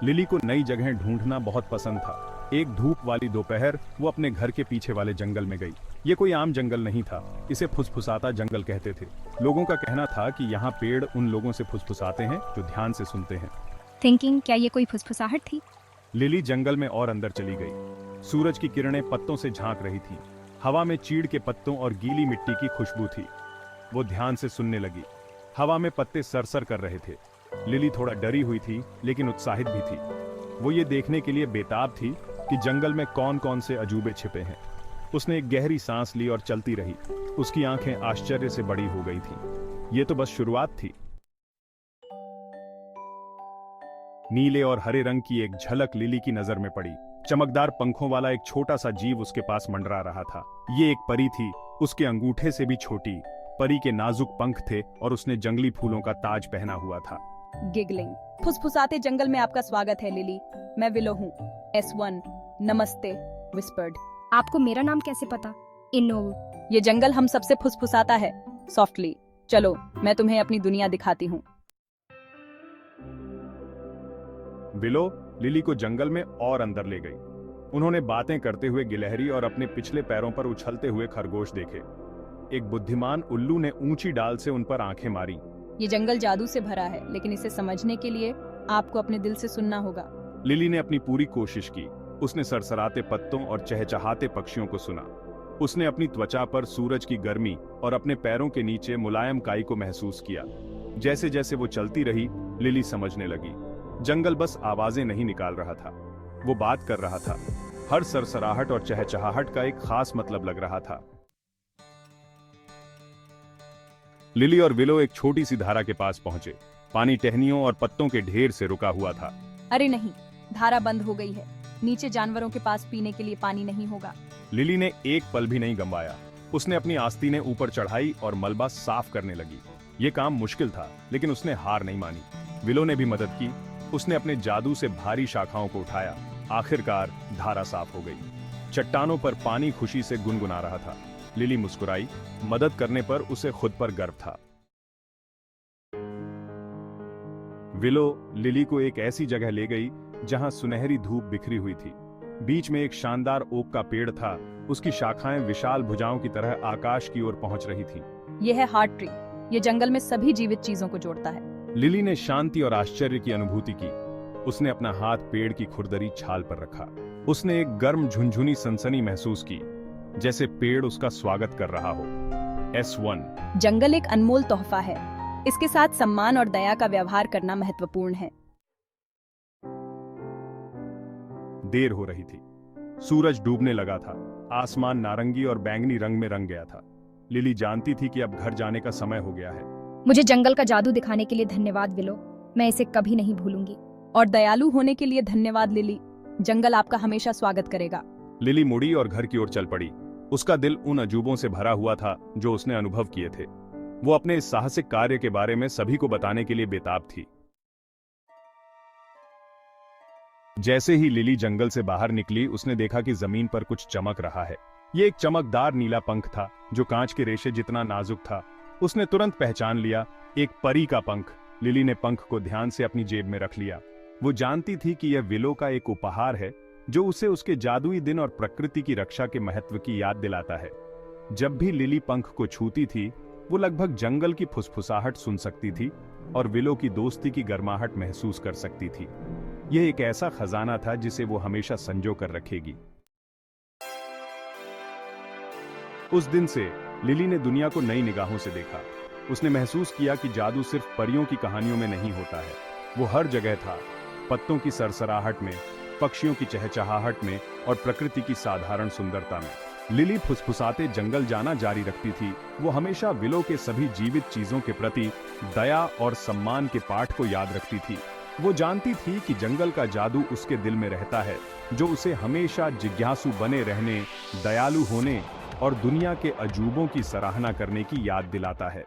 Lily को नई जगह ढूंढना बहुत पसंद था। एक धूप वाली दोपहर वो अपने घर के पीछे वाले जंगल में गई। ये कोई आम जंगल नहीं था, इसे फुसफुसाता जंगल कहते थे। लोगों का कहना था कि यहाँ पेड़ उन लोगों से फुसफुसाते हैं जो ध्यान से सुनते हैं। थिंकिंग, क्या ये कोई फुसफुसाहट थी? लिली जंगल में और अंदर चली गई। सूरज की किरणें पत्तों से झांक रही थी। हवा में चीड़ के पत्तों और गीली मिट्टी की खुशबू थी। वो ध्यान से सुनने लगी। हवा में पत्ते सरसर कर रहे थे। लिली थोड़ा डरी हुई थी लेकिन उत्साहित भी थी। वो ये देखने के लिए बेताब थी कि जंगल में कौन कौन से अजूबे छिपे हैं। उसने एक गहरी सांस ली और चलती रही। उसकी आंखें आश्चर्य से बड़ी हो गई थीं। ये तो बस शुरुआत थी। नीले और हरे रंग की एक झलक लिली की नजर में पड़ी। चमकदार पंखों वाला एक छोटा सा जीव उसके पास मंडरा रहा था। ये एक परी थी, उसके अंगूठे से भी छोटी। परी के नाजुक पंख थे और उसने जंगली फूलों का ताज पहना हुआ था। गिगलिंग, फुसफुसाते जंगल में आपका स्वागत है लिली। मैं विलो हूँ। S1, नमस्ते। विस्पर्ड, आपको मेरा नाम कैसे पता? इनोव, ये जंगल हम सबसे फुसफुसाता है। सॉफ्टली, चलो मैं तुम्हें अपनी दुनिया दिखाती हूँ। विलो लिली को जंगल में और अंदर ले गई। उन्होंने बातें करते हुए गिलहरी और अपने पिछले पैरों पर उछलते हुए खरगोश देखे। एक बुद्धिमान उल्लू ने ऊंची डाल से उन पर आंखें मारी। ये जंगल जादू से भरा है, लेकिन इसे समझने के लिए आपको अपने दिल से सुनना होगा। लिली ने अपनी पूरी कोशिश की। उसने सरसराते पत्तों और चहचहाते पक्षियों को सुना। उसने अपनी त्वचा पर सूरज की गर्मी और अपने पैरों के नीचे मुलायम काई को महसूस किया। जैसे जैसे वो चलती रही, लिली समझने लगी। जंगल बस आवाजें नहीं निकाल रहा था, वो बात कर रहा था। हर सरसराहट और चहचहाहट का एक खास मतलब लग रहा था। लिली और विलो एक छोटी सी धारा के पास पहुंचे। पानी टहनियों और पत्तों के ढेर से रुका हुआ था। अरे नहीं, धारा बंद हो गई है। नीचे जानवरों के पास पीने के लिए पानी नहीं होगा। लिली ने एक पल भी नहीं गंवाया। उसने अपनी आस्तीनें ऊपर चढ़ाई और मलबा साफ करने लगी। ये काम मुश्किल था, लेकिन उसने हार नहीं मानी। विलो ने भी मदद की। उसने अपने जादू से भारी शाखाओं को उठाया। आखिरकार धारा साफ हो गई। चट्टानों पर पानी खुशी से गुनगुना रहा था। लिली मुस्कुराई। मदद करने पर उसे खुद पर गर्व था। विलो लिली को एक ऐसी जगह ले गई जहां सुनहरी धूप बिखरी हुई थी। बीच में एक शानदार ओक का पेड़ था। उसकी शाखाएं विशाल भुजाओं की तरह आकाश की ओर पहुंच रही थीं। यह है हार्ट ट्री। ये जंगल में सभी जीवित चीजों को जोड़ता है। लिली ने शांति और आश्चर्य की अनुभूति की। उसने अपना हाथ पेड़ की खुरदरी छाल पर रखा। उसने एक गर्म झुनझुनी सनसनी महसूस की, जैसे पेड़ उसका स्वागत कर रहा हो। S1, जंगल एक अनमोल तोहफा है। इसके साथ सम्मान और दया का व्यवहार करना महत्वपूर्ण है। देर हो रही थी। सूरज डूबने लगा था। आसमान नारंगी और बैंगनी रंग में रंग गया था। लिली जानती थी कि अब घर जाने का समय हो गया है। मुझे जंगल का जादू दिखाने के लिए धन्यवाद विलो, मैं इसे कभी नहीं भूलूंगी। और दयालु होने के लिए धन्यवाद लिली। जंगल आपका हमेशा स्वागत करेगा। लिली मुड़ी और घर की ओर चल पड़ी। उसका दिल उन अजूबों से भरा हुआ था जो उसने अनुभव किए थे। वो अपने इस साहसिक कार्य के बारे में सभी को बताने के लिए बेताब थी। जैसे ही लिली जंगल से बाहर निकली, उसने देखा कि जमीन पर कुछ चमक रहा है। ये एक चमकदार नीला पंख था जो कांच के रेशे जितना नाजुक था। उसने तुरंत पहचान लिया, एक परी का पंख। लिली ने पंख को ध्यान से अपनी जेब में रख लिया। वो जानती थी कि यह विलो का एक उपहार है जो उसे उसके जादुई दिन और प्रकृति की रक्षा के महत्व की याद दिलाता है। जब भी लिली पंख को छूती थी, वो लगभग जंगल की फुसफुसाहट सुन सकती थी और विलो की दोस्ती की गर्माहट महसूस कर सकती थी। यह एक ऐसा खजाना था जिसे वो हमेशा संजो कर रखेगी। उस दिन से लिली ने दुनिया को नई निगाहों से देखा। उसने महसूस किया कि जादू सिर्फ परियों की कहानियों में नहीं होता है, वो हर जगह था। पत्तों की सरसराहट में, पक्षियों की चहचहाहट में और प्रकृति की साधारण सुंदरता में। लिली फुसफुसाते जंगल जाना जारी रखती थी। वो हमेशा विलो के सभी जीवित चीजों के प्रति दया और सम्मान के पाठ को याद रखती थी। वो जानती थी कि जंगल का जादू उसके दिल में रहता है, जो उसे हमेशा जिज्ञासु बने रहने, दयालु होने और दुनिया के अजूबों की सराहना करने की याद दिलाता है।